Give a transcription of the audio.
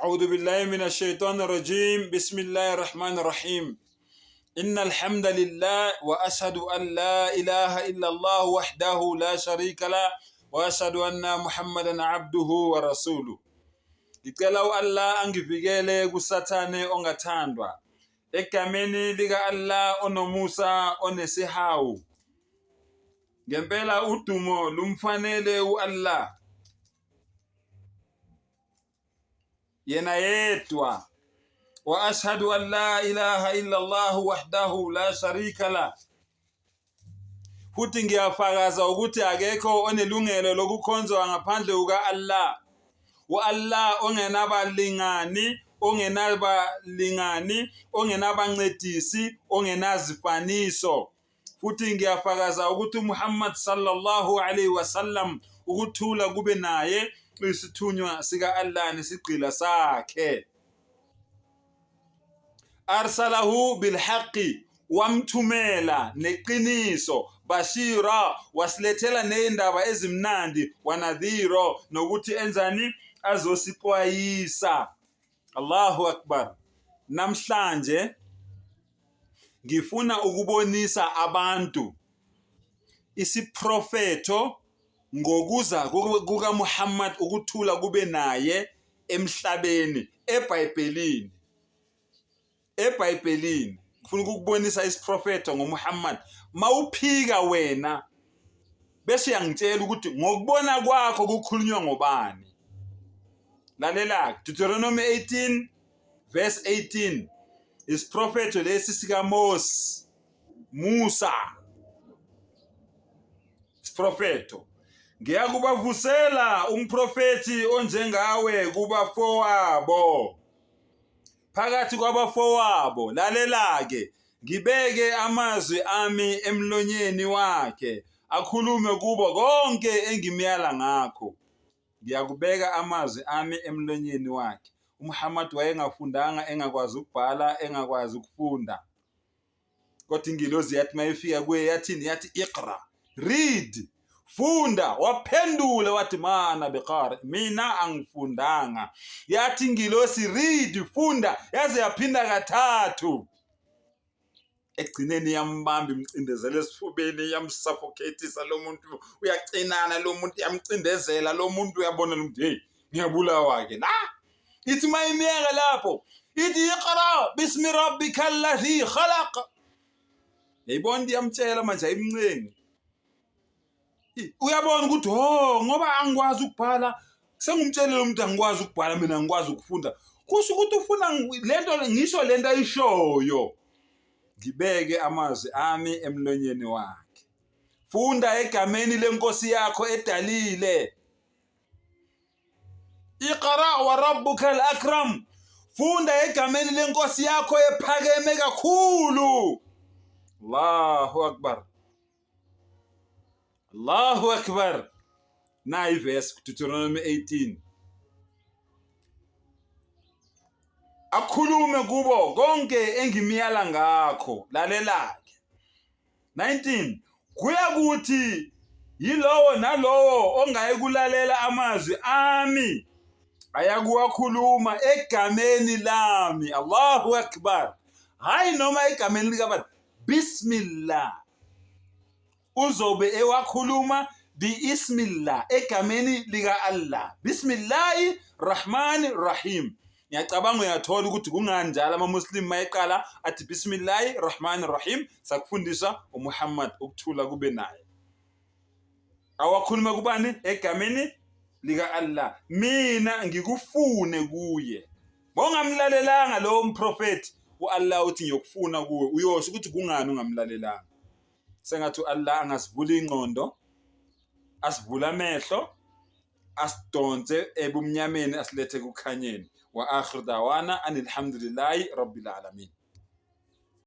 أعوذ بالله من الشيطان الرجيم بسم الله الرحمن الرحيم إن الحمد لله وأشهد أن لا إله إلا الله وحده لا شريك له وأشهد أن محمدا عبده ورسوله. Ngicela Allah angivikele kusathane ongathandwa egameni lika Allah onomusa onesihawu. Ngempela udumo lumfanele uAllah yena yedwa. Wa ashhadu an la ilaha illa Allah wahdahu la sharika la. Futhi ngiyafakaza ukuthi akekho onelungelo lokukhonzwa ngaphandle kuka Allah. Allah ongenabalingani, ongenabancedisi, ongenazifaniso. Futhi ngiyafakaza ukuthi Muhammad sallallahu alaihi wasallam ukuthula kube naye isithunywa sika Allah nesigqila sakhe. Arsalahu bilhaqi wamthumela neqiniso bashira wasilethela neindaba ezimnandi wanadhiro nokuthi enzani azosixwayisa. Allahu akbar. Namhlanje ngifuna ukubonisa abantu isiprofeto ngokuza kuka Muhammad ukuthula kube naye emhlabeni eBhayibhelini ngifuna ukubonisa isiprofeto ngoMuhammad. Mawuphika wena bese uyangitshela ukuthi ngokubona kwakho kukhulunywa ngobani. Lalela Deuteronomy 18 verse 18. Isiprofeto lesi sika Musa. Isiprofeto ngiyakubavusela umprofeti onjengawe kubafowabo. Phakathi kwabafowabo lalela ke ngibeke amazwi ami emlonyeni wakhe akhulume kubo konke engimyala ngakho. Ngiyakubeka amazwi ami emlonyeni wakhe. uMuhammad wayengafundanga, engakwazi ukubhala, engakwazi ukufunda. Kodwa ingilozi yathi mayifika kuye yathini? Yathi iqra, read, funda. Waphendula wathi mana biqari, mina angifundanga. Yathi ingilosi read, funda, yaze yaphinda kathathu. Egcineni yambamba imcindezela esifubeni, yamsuffocatisa lo muntu, uyacinana lo muntu, yamcindezela lo muntu, uyabona lo muntu, hey ngiyabulawa ke la. Ithi mayimiyeke lapho ithi iqra bismi rabbikal ladhi khalaq. Yayibona iyamtshela manje ayimncengi. Uyabona ukuthi ngoba angikwazi ukubhala sengumtshele lo muntu angikwazi ukubhala, mina angikwazi ukufunda. Kusho ukuthi ufuna lento, ngisho lento ayishoyo. Ngibeke amazwi ami emlonyeni wakhe. Funda egameni lenkosi yakho edalile. Iqra wa rabbukal akram. Funda egameni lenkosi yakho ephakeme kakhulu. Allahu akbar. Allahu akbar. Na verse Deuteronomy 18. Akhulume kubo konke engimyala ngakho. Lalelake 19. Kuya kuthi yilowo nalowo ongayekulalela amazwi ami ayakuwakhuluma egameni lami. Allahu akbar. Hayi noma egameni likaBani, bismillah. Uzobe ewakhuluma biismillah egameni lika Allah. Bismillahir rahmanir rahim. Ngiyacabanga uyathola ukuthi kungani njalo amaMuslim mayeqala athi bismillahir rahmanir rahim sakufundisa uMuhammad ukuthula kube naye. Awakhuluma kubani? Egameni lika Allah. Mina ngikufune kuye. Bongamlalelanga lo umprofeti uAllah uthi ngiyokufuna kuwe, uyosho ukuthi kungani ungamlalelanga. Sengathi uAllah angasivula ingqondo, asivula amehlo, asidonse ebumnyameni asilethe kukhanyeni. Wa akhir dawana anil hamdulillahi rabbil alamin.